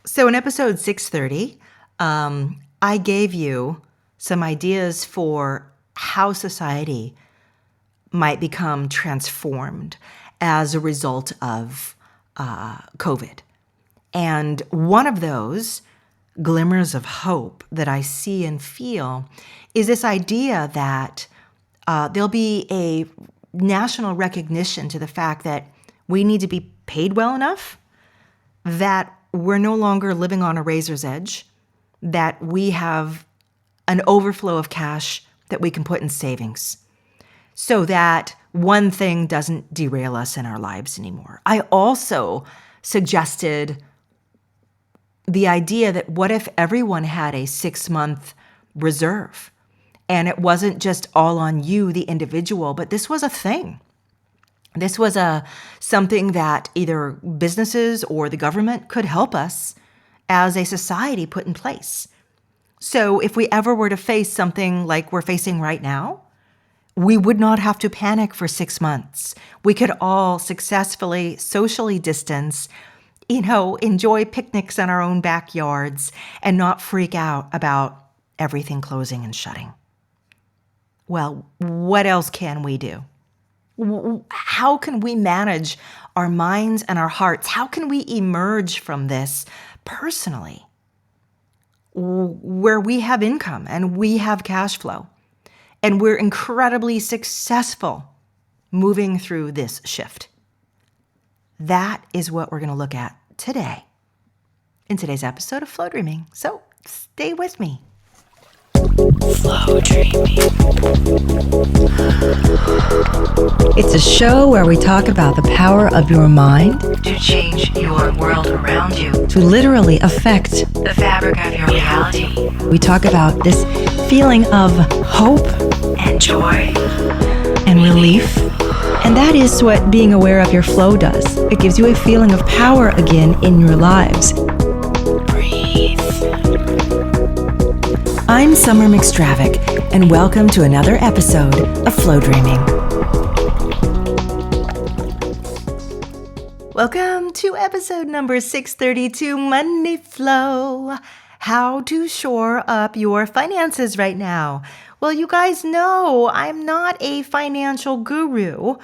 So in episode 630, I gave you some ideas for how society might become transformed as a result of COVID. And one of those glimmers of hope that I see and feel is this idea that there'll be a national recognition to the fact that we need to be paid well enough, that we're no longer living on a razor's edge, that we have an overflow of cash that we can put in savings so that one thing doesn't derail us in our lives anymore. I also suggested the idea that what if everyone had a 6-month reserve and it wasn't just all on you, the individual, but this was a thing. This was something that either businesses or the government could help us as a society put in place. So if we ever were to face something like we're facing right now, we would not have to panic for 6 months. We could all successfully socially distance, enjoy picnics in our own backyards and not freak out about everything closing and shutting. Well, what else can we do? How can we manage our minds and our hearts? How can we emerge from this personally, where we have income and we have cash flow and we're incredibly successful moving through this shift? That is what we're going to look at today in today's episode of Flowdreaming. So stay with me. Flowdreaming. It's a show where we talk about the power of your mind to change your world around you, to literally affect the fabric of your reality. We talk about this feeling of hope and joy and relief. And that is what being aware of your flow does. It gives you a feeling of power again in your lives. Breathe. I'm Summer McStravick, and welcome to another episode of Flowdreaming. Welcome to episode number 632, Money Flow. How to shore up your finances right now. Well, you guys know I'm not a financial guru.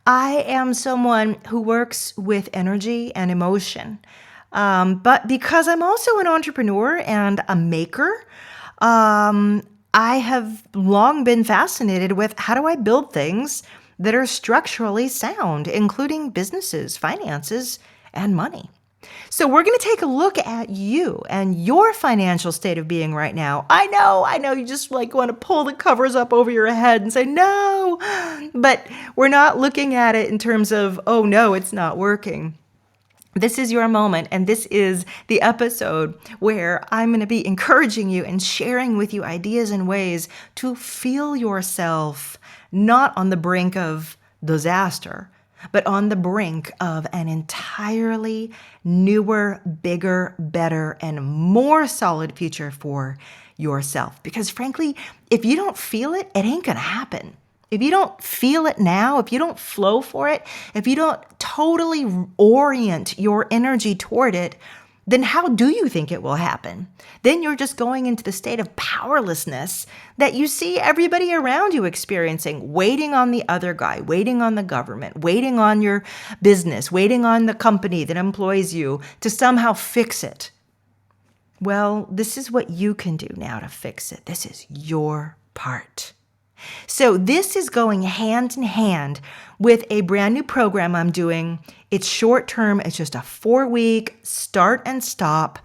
I am someone who works with energy and emotion. But because I'm also an entrepreneur and a maker, I have long been fascinated with how do I build things that are structurally sound, including businesses, finances, and money. So we're going to take a look at you and your financial state of being right now. I know you just want to pull the covers up over your head and say, no, but we're not looking at it in terms of, oh no, it's not working. This is your moment, and this is the episode where I'm going to be encouraging you and sharing with you ideas and ways to feel yourself not on the brink of disaster, but on the brink of an entirely newer, bigger, better, and more solid future for yourself. Because frankly, if you don't feel it, it ain't going to happen. If you don't feel it now, if you don't flow for it, if you don't totally orient your energy toward it, then how do you think it will happen? Then you're just going into the state of powerlessness that you see everybody around you experiencing, waiting on the other guy, waiting on the government, waiting on your business, waiting on the company that employs you to somehow fix it. Well, this is what you can do now to fix it. This is your part. So this is going hand in hand with a brand new program I'm doing. It's short term. It's just a 4-week start and stop.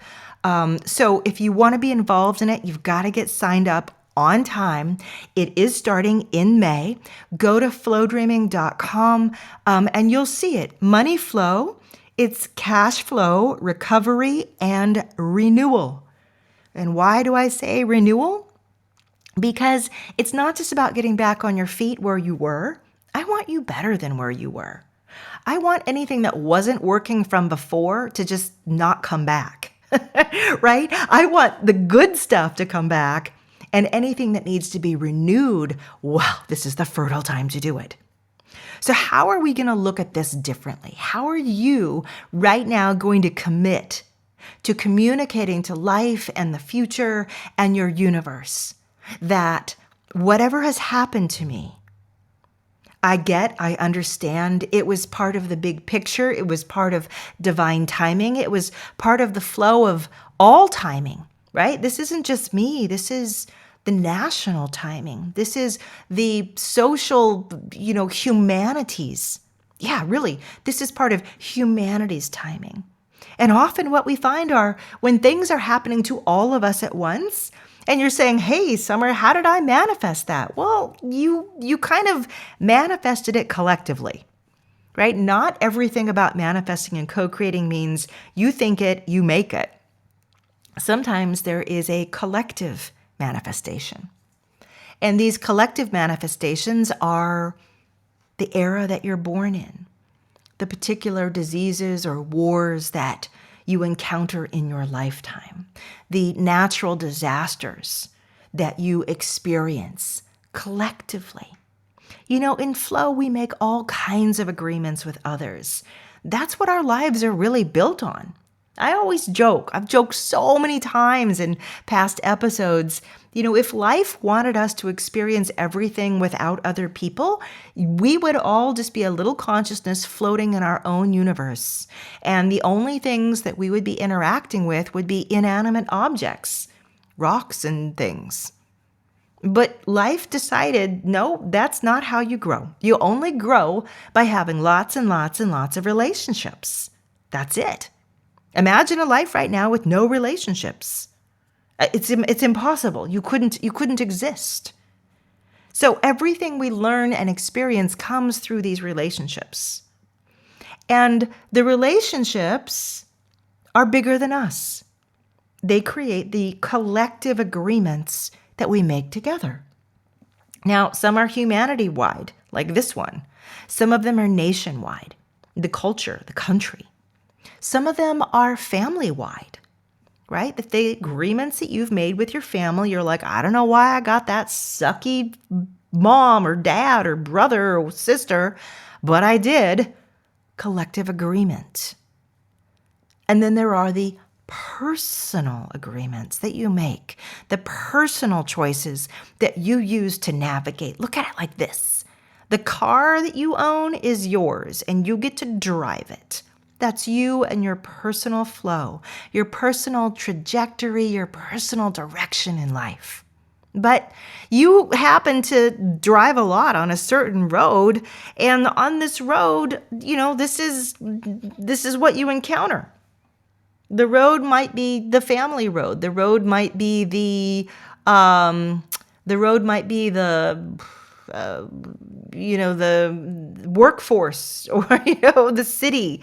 So if you want to be involved in it, you've got to get signed up on time. It is starting in May. Go to flowdreaming.com and you'll see it. Money flow. It's cash flow, recovery, and renewal. And why do I say renewal? Because it's not just about getting back on your feet where you were. I want you better than where you were. I want anything that wasn't working from before to just not come back, right? I want the good stuff to come back, and anything that needs to be renewed, well, this is the fertile time to do it. So how are we going to look at this differently? How are you right now going to commit to communicating to life and the future and your universe that whatever has happened to me, I understand. It was part of the big picture. It was part of divine timing. It was part of the flow of all timing, right? This isn't just me. This is the national timing. This is the social, humanities. Yeah, really, this is part of humanity's timing. And often what we find are when things are happening to all of us at once, and you're saying, hey, Summer, how did I manifest that? Well, you kind of manifested it collectively, right? Not everything about manifesting and co-creating means you think it, you make it. Sometimes there is a collective manifestation. And these collective manifestations are the era that you're born in, the particular diseases or wars that you encounter in your lifetime, the natural disasters that you experience collectively. In flow, we make all kinds of agreements with others. That's what our lives are really built on. I always joke. I've joked so many times in past episodes. If life wanted us to experience everything without other people, we would all just be a little consciousness floating in our own universe. And the only things that we would be interacting with would be inanimate objects, rocks and things. But life decided, no, that's not how you grow. You only grow by having lots and lots and lots of relationships. That's it. Imagine a life right now with no relationships. It's impossible. You couldn't exist. So everything we learn and experience comes through these relationships. And the relationships are bigger than us. They create the collective agreements that we make together. Now, some are humanity-wide, like this one. Some of them are nationwide, the culture, the country. Some of them are family-wide, right? The agreements that you've made with your family, you're like, I don't know why I got that sucky mom or dad or brother or sister, but I did. Collective agreement. And then there are the personal agreements that you make, the personal choices that you use to navigate. Look at it like this. The car that you own is yours, and you get to drive it. That's you and your personal flow, your personal trajectory, your personal direction in life. But you happen to drive a lot on a certain road, and on this road, this is what you encounter. The road might be the family road. The road might be the workforce or the city.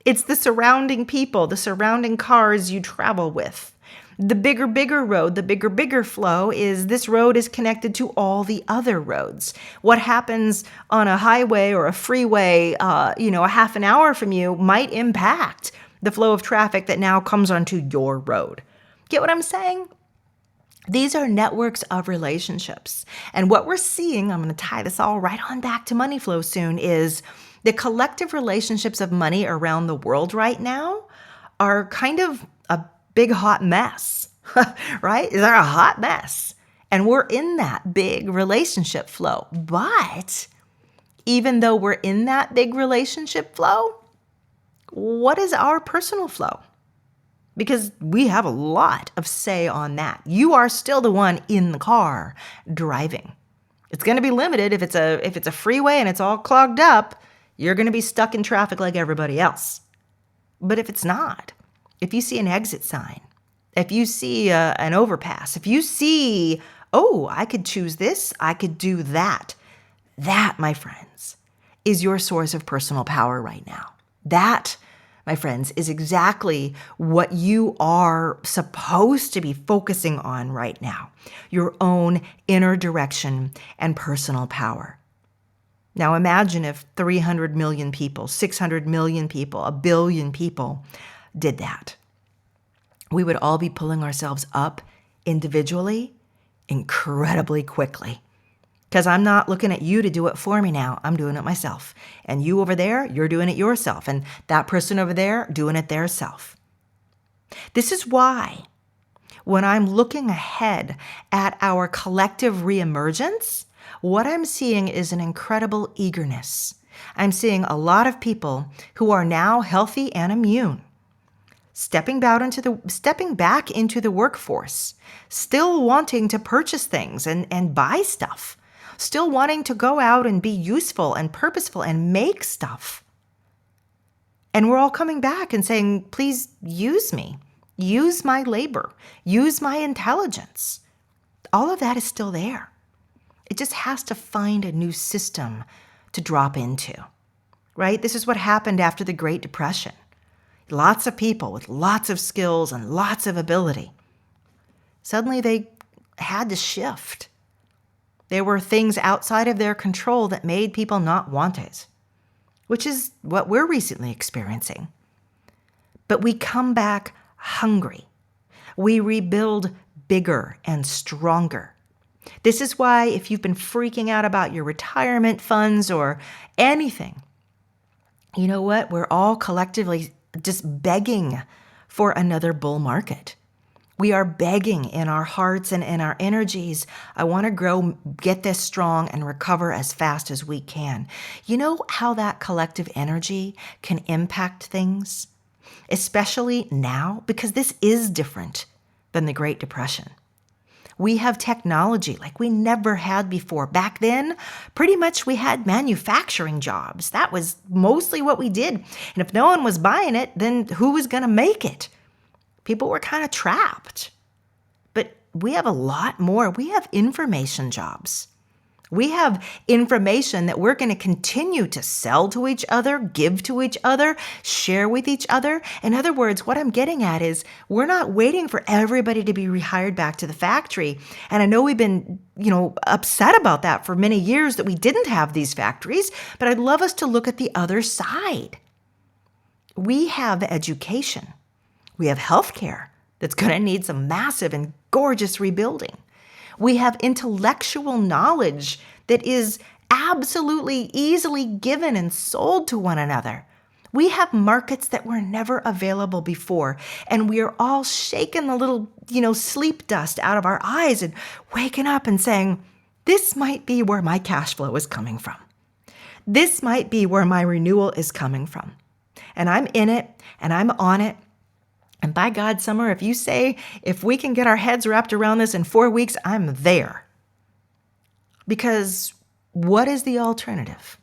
It's the surrounding people, the surrounding cars you travel with. The bigger road, the bigger flow is this road is connected to all the other roads. What happens on a highway or a freeway, a half an hour from you might impact the flow of traffic that now comes onto your road. Get what I'm saying? These are networks of relationships. And what we're seeing, I'm going to tie this all right on back to money flow soon, is the collective relationships of money around the world right now are kind of a big hot mess, right? They're a hot mess. And we're in that big relationship flow. But even though we're in that big relationship flow, what is our personal flow? Because we have a lot of say on that. You are still the one in the car driving. It's going to be limited if it's a freeway and it's all clogged up. You're going to be stuck in traffic like everybody else. But if it's not, if you see an exit sign, if you see an overpass, if you see, oh, I could choose this, I could do that, that, my friends, is your source of personal power right now. That, my friends, is exactly what you are supposed to be focusing on right now, your own inner direction and personal power. Now imagine if 300 million people, 600 million people, 1 billion people did that. We would all be pulling ourselves up individually incredibly quickly. Because I'm not looking at you to do it for me now. I'm doing it myself. And you over there, you're doing it yourself. And that person over there, doing it their self. This is why when I'm looking ahead at our collective reemergence, what I'm seeing is an incredible eagerness. I'm seeing a lot of people who are now healthy and immune, stepping back into the workforce, still wanting to purchase things and buy stuff, still wanting to go out and be useful and purposeful and make stuff. And we're all coming back and saying, please use me, use my labor, use my intelligence. All of that is still there. It just has to find a new system to drop into, right? This is what happened after the Great Depression. Lots of people with lots of skills and lots of ability. Suddenly they had to shift. There were things outside of their control that made people not want it, which is what we're recently experiencing. But we come back hungry. We rebuild bigger and stronger. This is why if you've been freaking out about your retirement funds or anything, you know what? We're all collectively just begging for another bull market. We are begging in our hearts and in our energies. I want to grow, get this strong, and recover as fast as we can. You know how that collective energy can impact things? Especially now, because this is different than the Great Depression. We have technology like we never had before. Back then, pretty much we had manufacturing jobs. That was mostly what we did. And if no one was buying it, then who was going to make it? People were kind of trapped. But we have a lot more. We have information jobs. We have information that we're going to continue to sell to each other, give to each other, share with each other. In other words, what I'm getting at is we're not waiting for everybody to be rehired back to the factory. And I know we've been, upset about that for many years that we didn't have these factories, but I'd love us to look at the other side. We have education. We have healthcare that's going to need some massive and gorgeous rebuilding. We have intellectual knowledge that is absolutely easily given and sold to one another. We have markets that were never available before, and we are all shaking the little, sleep dust out of our eyes and waking up and saying, this might be where my cash flow is coming from. This might be where my renewal is coming from. And I'm in it, and I'm on it. And by God, Summer, if you say, if we can get our heads wrapped around this in 4 weeks, I'm there. Because what is the alternative?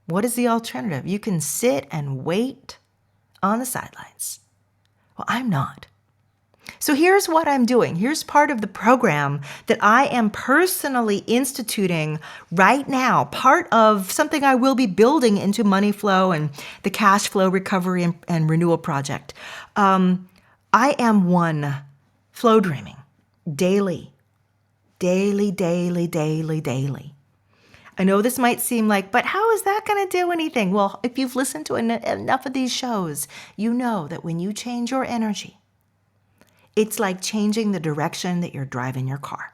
What is the alternative? You can sit and wait on the sidelines. Well, I'm not. So here's what I'm doing. Here's part of the program that I am personally instituting right now, part of something I will be building into Money Flow and the Cash Flow Recovery and Renewal Project. I am one Flowdreaming daily. I know this might seem like, but how is that going to do anything? Well, if you've listened to enough of these shows, you know that when you change your energy, it's like changing the direction that you're driving your car.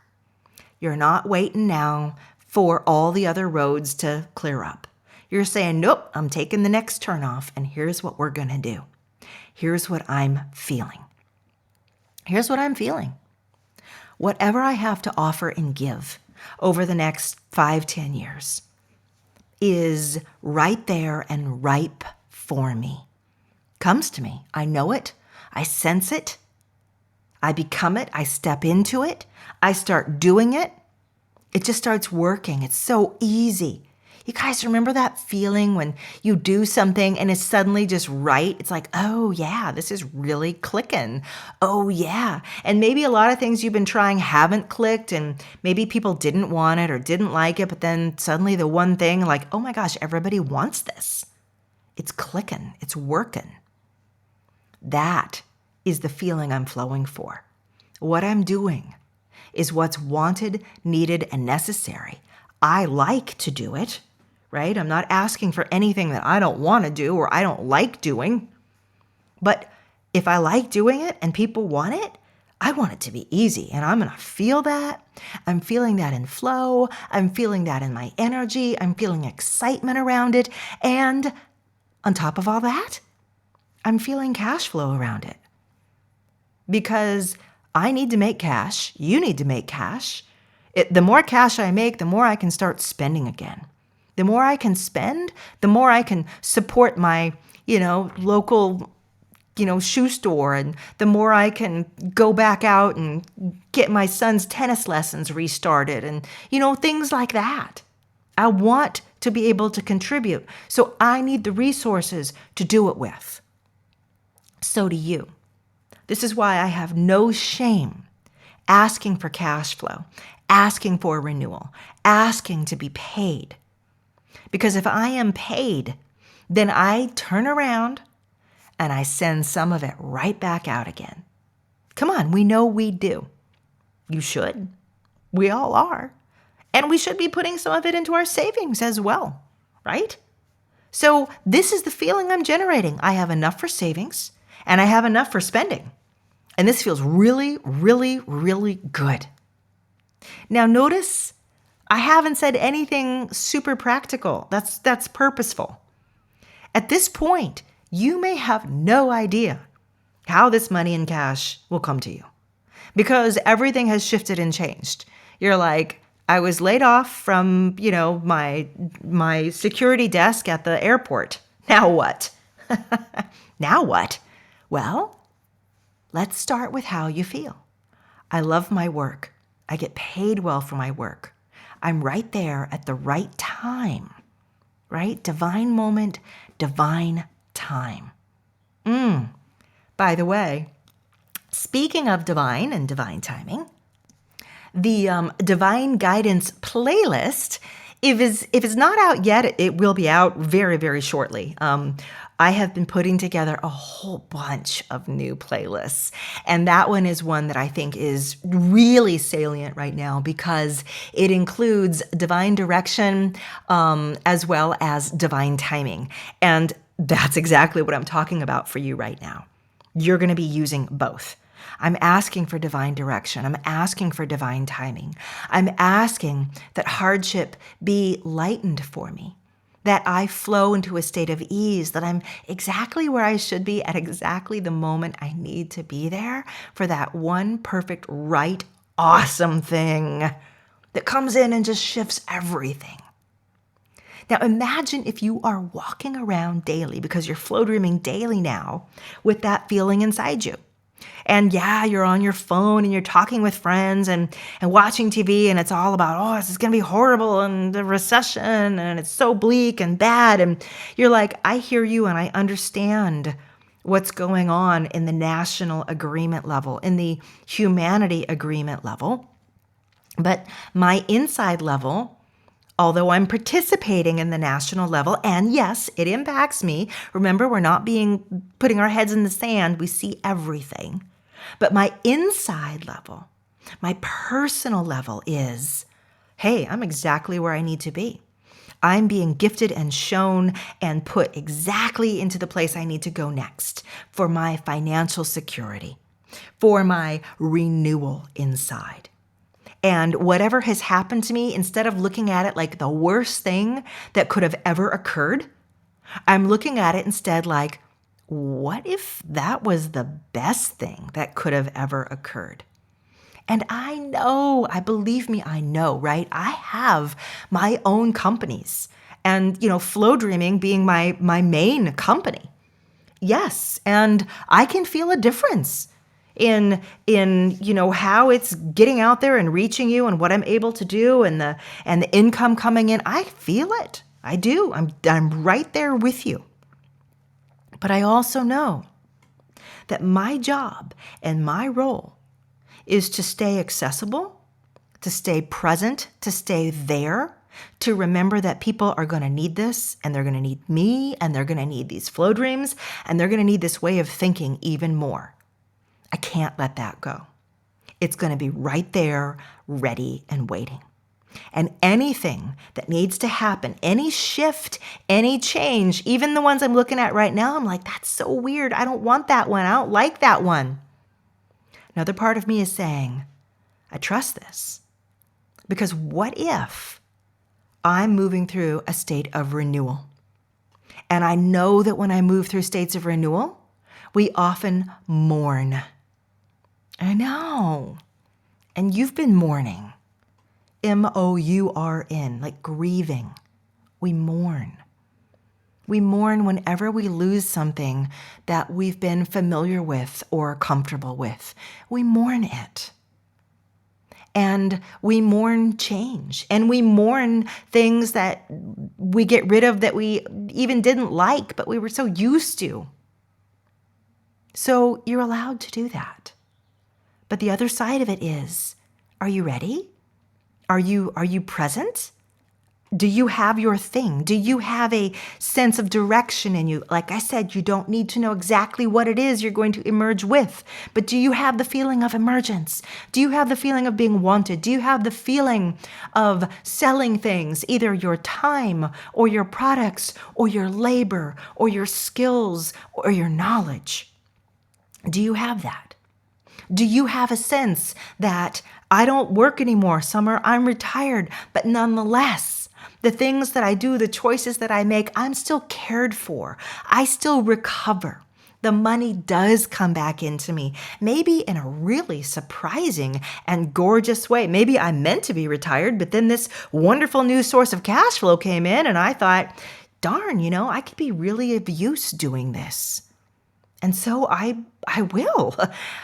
You're not waiting now for all the other roads to clear up. You're saying, nope, I'm taking the next turn off, and here's what we're going to do. Here's what I'm feeling. Here's what I'm feeling. Whatever I have to offer and give over the next 5-10 years is right there and ripe for me. Comes to me. I know it. I sense it. I become it. I step into it. I start doing it. It just starts working. It's so easy. You guys remember that feeling when you do something and it's suddenly just right? It's like, oh yeah, this is really clicking. Oh yeah. And maybe a lot of things you've been trying haven't clicked, and maybe people didn't want it or didn't like it, but then suddenly the one thing, like, oh my gosh, everybody wants this. It's clicking. It's working. That is the feeling I'm flowing for. What I'm doing is what's wanted, needed, and necessary. I like to do it, right? I'm not asking for anything that I don't want to do or I don't like doing. But if I like doing it and people want it, I want it to be easy, and I'm going to feel that. I'm feeling that in flow. I'm feeling that in my energy. I'm feeling excitement around it. And on top of all that, I'm feeling cash flow around it. because I need to make cash. You need to make cash. The more cash I make, the more I can start spending again. The more I can spend, the more I can support my, local, shoe store, and the more I can go back out and get my son's tennis lessons restarted and, things like that. I want to be able to contribute, so I need the resources to do it with. So do you. This is why I have no shame asking for cash flow, asking for renewal, asking to be paid. Because if I am paid, then I turn around and I send some of it right back out again. Come on, we know we do. You should. We all are. And we should be putting some of it into our savings as well, right? So this is the feeling I'm generating. I have enough for savings and I have enough for spending. And this feels really, really, really good. Now notice I haven't said anything super practical. That's purposeful. At this point, you may have no idea how this money in cash will come to you because everything has shifted and changed. You're like, I was laid off from, my security desk at the airport. Now what? Now what? Well, let's start with how you feel. I love my work. I get paid well for my work. I'm right there at the right time, right? Divine moment, divine time. By the way, speaking of divine and divine timing, the Divine Guidance playlist, if it's not out yet, it will be out very, very shortly. I have been putting together a whole bunch of new playlists. And that one is one that I think is really salient right now because it includes divine direction as well as divine timing. And that's exactly what I'm talking about for you right now. You're going to be using both. I'm asking for divine direction. I'm asking for divine timing. I'm asking that hardship be lightened for me, that I flow into a state of ease, that I'm exactly where I should be at exactly the moment I need to be there for that one perfect, right, awesome thing that comes in and just shifts everything. Now imagine if you are walking around daily, because you're flow dreaming daily now, with that feeling inside you. And yeah, you're on your phone and you're talking with friends and watching TV, and it's all about, oh, this is going to be horrible and the recession and it's so bleak and bad. And you're like, I hear you and I understand what's going on in the national agreement level, in the humanity agreement level. But my inside level, although I'm participating in the national level, and yes, it impacts me. Remember, we're not putting our heads in the sand. We see everything. But my inside level, my personal level is, hey, I'm exactly where I need to be. I'm being gifted and shown and put exactly into the place I need to go next for my financial security, for my renewal inside. And whatever has happened to me, instead of looking at it like the worst thing that could have ever occurred, I'm looking at it instead like, what if that was the best thing that could have ever occurred? And I know, believe me, I know, right? I have my own companies and, Flowdreaming being my main company. Yes, and I can feel a difference in how it's getting out there and reaching you and what I'm able to do and the income coming in. I feel it. I do. I'm right there with you. But I also know that my job and my role is to stay accessible, to stay present, to stay there, to remember that people are going to need this, and they're going to need me, and they're going to need these flow dreams, and they're going to need this way of thinking even more. I can't let that go. It's going to be right there, ready and waiting. And anything that needs to happen, any shift, any change, even the ones I'm looking at right now, I'm like, that's so weird. I don't want that one. I don't like that one. Another part of me is saying, I trust this. Because what if I'm moving through a state of renewal? And I know that when I move through states of renewal, we often mourn. I know. And you've been mourning. MOURN, like grieving. We mourn. We mourn whenever we lose something that we've been familiar with or comfortable with. We mourn it. And we mourn change. And we mourn things that we get rid of that we even didn't like, but we were so used to. So you're allowed to do that. But the other side of it is, are you ready? Are you present? Do you have your thing? Do you have a sense of direction in you? Like I said, you don't need to know exactly what it is you're going to emerge with, but do you have the feeling of emergence? Do you have the feeling of being wanted? Do you have the feeling of selling things, either your time or your products or your labor or your skills or your knowledge? Do you have that? Do you have a sense that I don't work anymore, Summer, I'm retired, but nonetheless, the things that I do, the choices that I make, I'm still cared for. I still recover. The money does come back into me, maybe in a really surprising and gorgeous way. Maybe I meant to be retired, but then this wonderful new source of cash flow came in and I thought, darn, I could be really of use doing this. And so I will.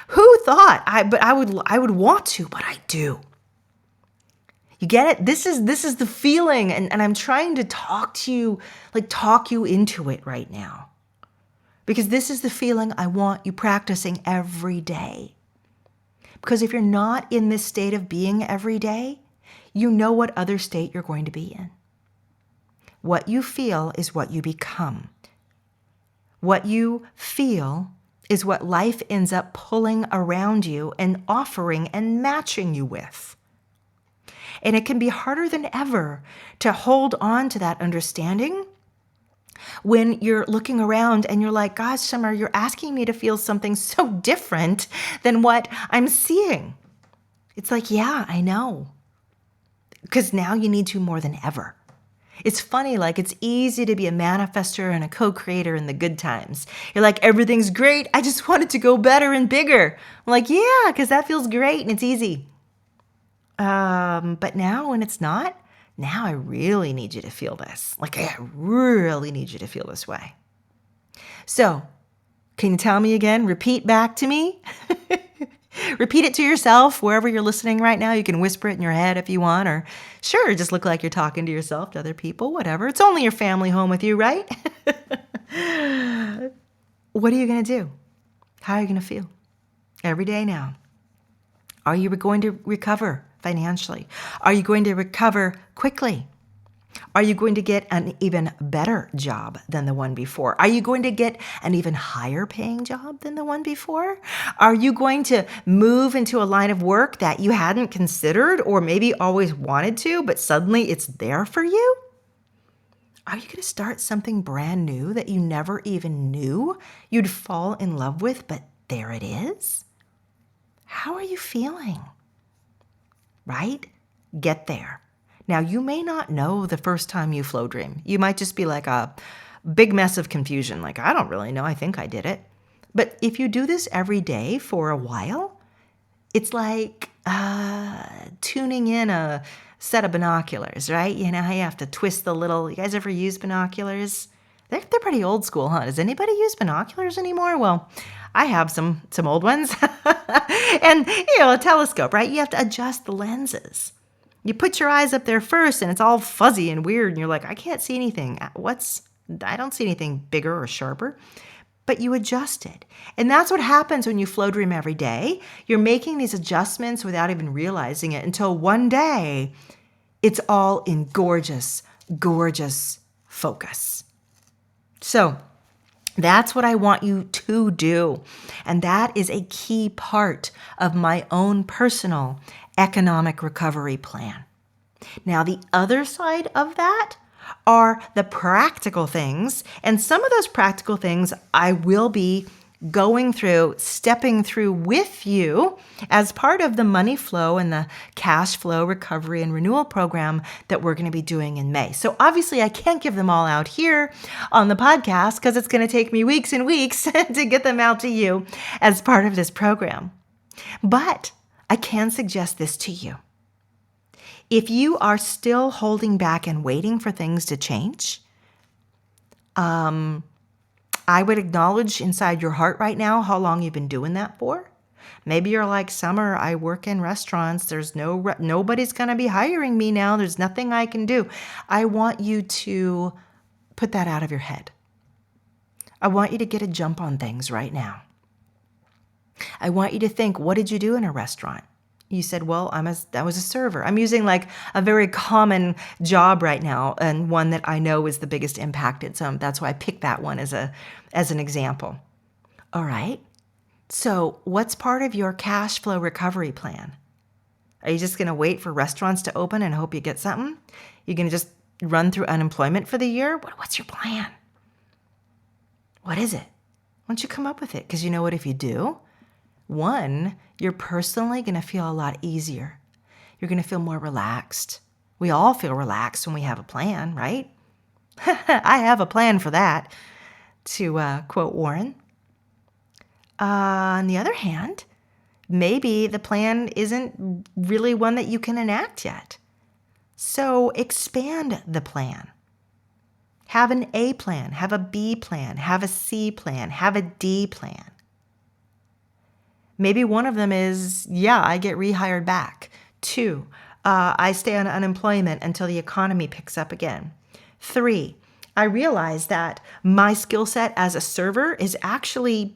Who thought? I would want to, but I do. You get it? This is the feeling, and I'm trying to talk you into it right now. Because this is the feeling I want you practicing every day. Because if you're not in this state of being every day, you know what other state you're going to be in. What you feel is what you become. What you feel is what life ends up pulling around you and offering and matching you with. And it can be harder than ever to hold on to that understanding when you're looking around and you're like, gosh, Summer, you're asking me to feel something so different than what I'm seeing. It's like, yeah, I know. Because now you need to more than ever. It's funny, like it's easy to be a manifester and a co-creator in the good times. You're like, everything's great. I just want it to go better and bigger. I'm like, yeah, because that feels great and it's easy. But now when it's not, now I really need you to feel this. Like I really need you to feel this way. So can you tell me again? Repeat back to me. Repeat it to yourself wherever you're listening right now. You can whisper it in your head if you want, or sure, just look like you're talking to yourself, to other people, whatever. It's only your family home with you, right? What are you going to do? How are you going to feel? Every day now. Are you going to recover financially? Are you going to recover quickly? Are you going to get an even better job than the one before? Are you going to get an even higher paying job than the one before? Are you going to move into a line of work that you hadn't considered or maybe always wanted to, but suddenly it's there for you? Are you going to start something brand new that you never even knew you'd fall in love with, but there it is? How are you feeling? Right? Get there. Now, you may not know the first time you flow dream. You might just be like a big mess of confusion. Like, I don't really know. I think I did it. But if you do this every day for a while, it's like tuning in a set of binoculars, right? You have to twist you guys ever use binoculars? They're pretty old school, huh? Does anybody use binoculars anymore? Well, I have some old ones. And, a telescope, right? You have to adjust the lenses. You put your eyes up there first and it's all fuzzy and weird and you're like, I can't see anything. I don't see anything bigger or sharper. But you adjust it. And that's what happens when you flow dream every day. You're making these adjustments without even realizing it until one day it's all in gorgeous, gorgeous focus. So that's what I want you to do. And that is a key part of my own personal economic recovery plan. Now, the other side of that are the practical things. And some of those practical things I will be stepping through with you as part of the money flow and the cash flow recovery and renewal program that we're going to be doing in May. So obviously I can't give them all out here on the podcast because it's going to take me weeks and weeks to get them out to you as part of this program. But I can suggest this to you. If you are still holding back and waiting for things to change, I would acknowledge inside your heart right now how long you've been doing that for. Maybe you're like, Summer, I work in restaurants. There's nobody's going to be hiring me now. There's nothing I can do. I want you to put that out of your head. I want you to get a jump on things right now. I want you to think, what did you do in a restaurant? You said, well, I was a server. I'm using like a very common job right now and one that I know is the biggest impacted. So that's why I picked that one as an example. All right. So what's part of your cash flow recovery plan? Are you just going to wait for restaurants to open and hope you get something? You're going to just run through unemployment for the year? What's your plan? What is it? Why don't you come up with it? Because you know what, if you do, one, you're personally going to feel a lot easier. You're going to feel more relaxed. We all feel relaxed when we have a plan, right? I have a plan for that, to quote Warren. On the other hand, maybe the plan isn't really one that you can enact yet. So expand the plan. Have an A plan, have a B plan, have a C plan, have a D plan. Maybe one of them is, I get rehired back. 2, I stay on unemployment until the economy picks up again. 3, I realize that my skill set as a server is actually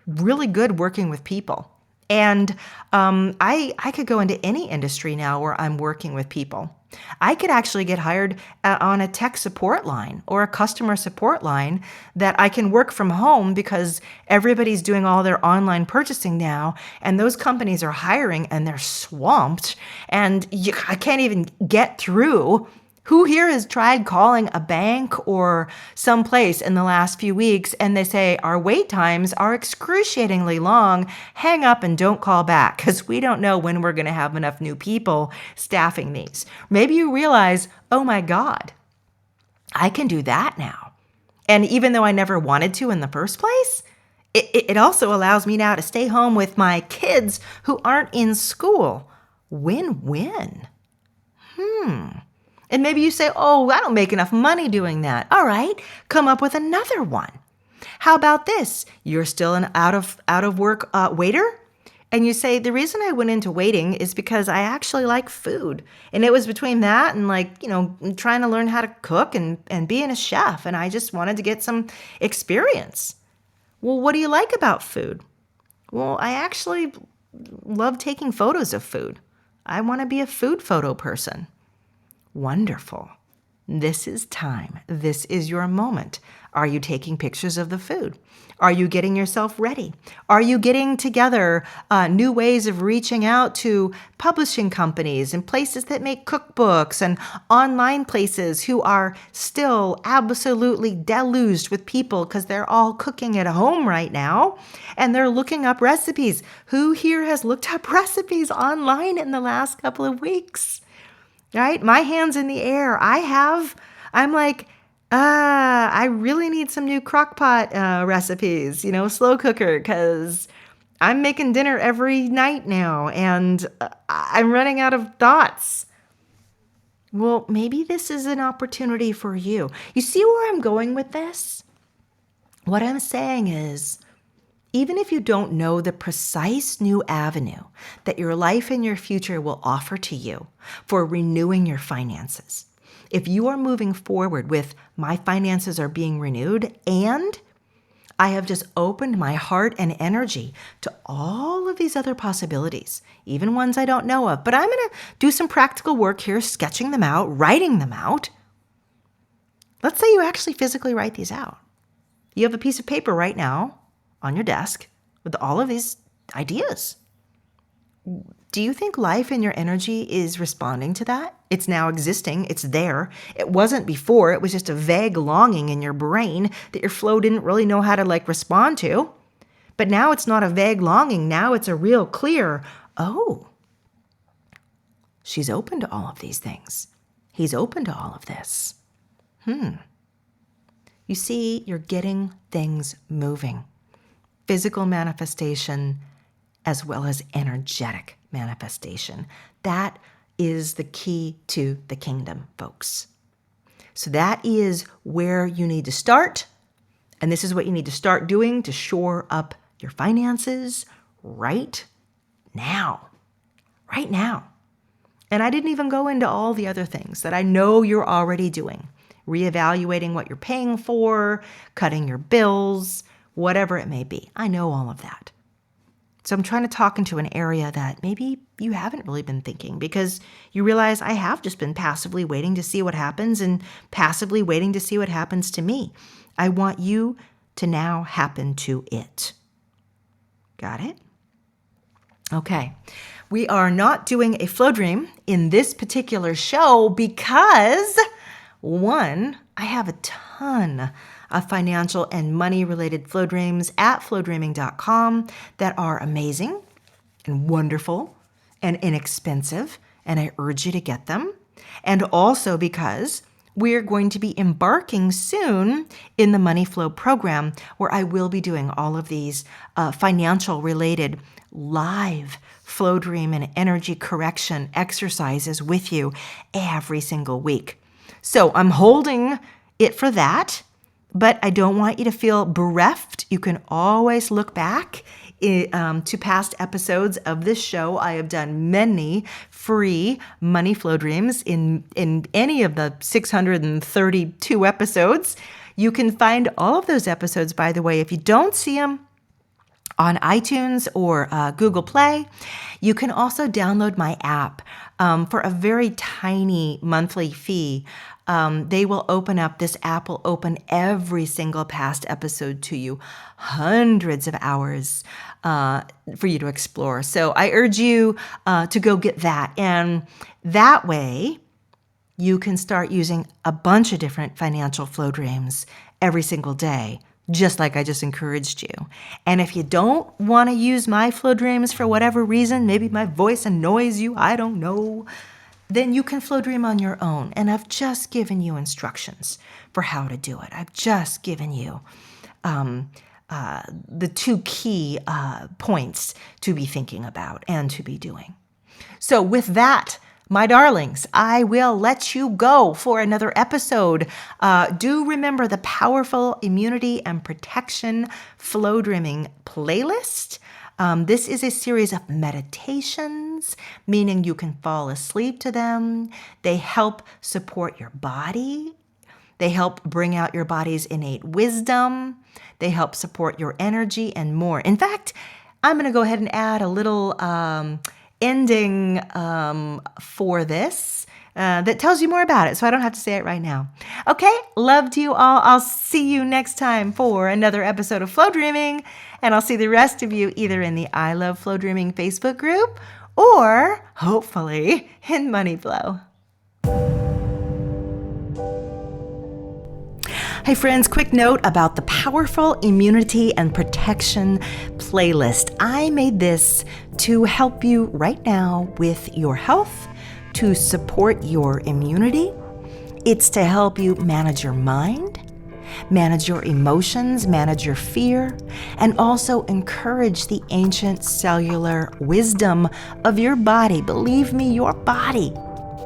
really good working with people. And I could go into any industry now where I'm working with people. I could actually get hired on a tech support line or a customer support line that I can work from home because everybody's doing all their online purchasing now, and those companies are hiring and they're swamped, and I can't even get through. Who here has tried calling a bank or someplace in the last few weeks and they say, our wait times are excruciatingly long, hang up and don't call back because we don't know when we're going to have enough new people staffing these. Maybe you realize, oh my God, I can do that now. And even though I never wanted to in the first place, it also allows me now to stay home with my kids who aren't in school. Win-win. And maybe you say, oh, I don't make enough money doing that. All right, come up with another one. How about this? You're still an out of work waiter, and you say, the reason I went into waiting is because I actually like food. And it was between that and trying to learn how to cook and being a chef. And I just wanted to get some experience. Well, what do you like about food? Well, I actually love taking photos of food. I want to be a food photo person. Wonderful. This is time. This is your moment. Are you taking pictures of the food? Are you getting yourself ready? Are you getting together new ways of reaching out to publishing companies and places that make cookbooks and online places who are still absolutely deluged with people because they're all cooking at home right now and they're looking up recipes? Who here has looked up recipes online in the last couple of weeks? Right? My hand's in the air. I'm like, I really need some new crock pot recipes, slow cooker, because I'm making dinner every night now and I'm running out of thoughts. Well, maybe this is an opportunity for you. You see where I'm going with this? What I'm saying is, even if you don't know the precise new avenue that your life and your future will offer to you for renewing your finances, if you are moving forward with my finances are being renewed and I have just opened my heart and energy to all of these other possibilities, even ones I don't know of, but I'm going to do some practical work here, sketching them out, writing them out. Let's say you actually physically write these out. You have a piece of paper right now on your desk with all of these ideas. Do you think life and your energy is responding to that? It's now existing. It's there. It wasn't before. It was just a vague longing in your brain that your flow didn't really know how to respond to. But now it's not a vague longing. Now it's a real clear, oh, she's open to all of these things. He's open to all of this. You see, you're getting things moving. Physical manifestation as well as energetic manifestation. That is the key to the kingdom, folks. So that is where you need to start. And this is what you need to start doing to shore up your finances right now. Right now. And I didn't even go into all the other things that I know you're already doing. Reevaluating what you're paying for, cutting your bills, whatever it may be. I know all of that. So I'm trying to talk into an area that maybe you haven't really been thinking, because you realize I have just been passively waiting to see what happens and passively waiting to see what happens to me. I want you to now happen to it. Got it? Okay. We are not doing a flow dream in this particular show because, one, I have a ton of financial and money-related flow dreams at flowdreaming.com that are amazing and wonderful and inexpensive, and I urge you to get them. And also because we're going to be embarking soon in the Money Flow program, where I will be doing all of these financial-related live flow dream and energy correction exercises with you every single week. So I'm holding it for that, but I don't want you to feel bereft. You can always look back to past episodes of this show. I have done many free money flow dreams in any of the 632 episodes. You can find all of those episodes, by the way. If you don't see them on iTunes or Google Play, you can also download my app for a very tiny monthly fee. This app will open every single past episode to you, hundreds of hours for you to explore. So I urge you to go get that. And that way, you can start using a bunch of different financial flow dreams every single day, just like I just encouraged you. And if you don't want to use my flow dreams for whatever reason, maybe my voice annoys you, I don't know, then you can flow dream on your own. And I've just given you instructions for how to do it. I've just given you the two key points to be thinking about and to be doing. So with that, my darlings, I will let you go for another episode. Do remember the powerful immunity and protection flow dreaming playlist. This is a series of meditations, meaning you can fall asleep to them. They help support your body. They help bring out your body's innate wisdom. They help support your energy and more. In fact, I'm going to go ahead and add a little ending for this that tells you more about it, so I don't have to say it right now. Okay, love to you all. I'll see you next time for another episode of Flow Dreaming, and I'll see the rest of you either in the I Love Flow Dreaming Facebook group or, hopefully, in Money Flow. Hey friends, quick note about the powerful immunity and protection playlist. I made this to help you right now with your health, to support your immunity. It's to help you manage your mind, manage your emotions, manage your fear, and also encourage the ancient cellular wisdom of your body. Believe me, your body.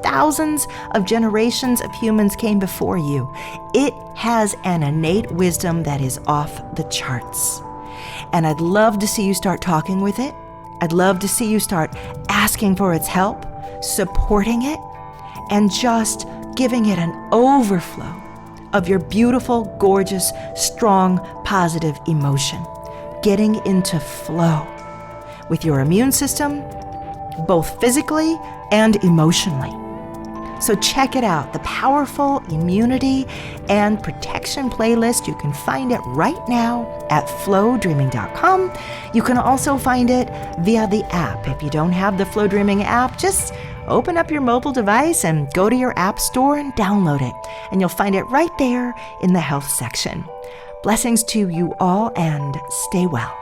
Thousands of generations of humans came before you. It has an innate wisdom that is off the charts. And I'd love to see you start talking with it. I'd love to see you start asking for its help, supporting it, and just giving it an overflow of your beautiful, gorgeous, strong, positive emotion. Getting into flow with your immune system, both physically and emotionally. So check it out, the powerful immunity and protection playlist. You can find it right now at flowdreaming.com. You can also find it via the app. If you don't have the Flow Dreaming app, just open up your mobile device and go to your app store and download it. And you'll find it right there in the health section. Blessings to you all and stay well.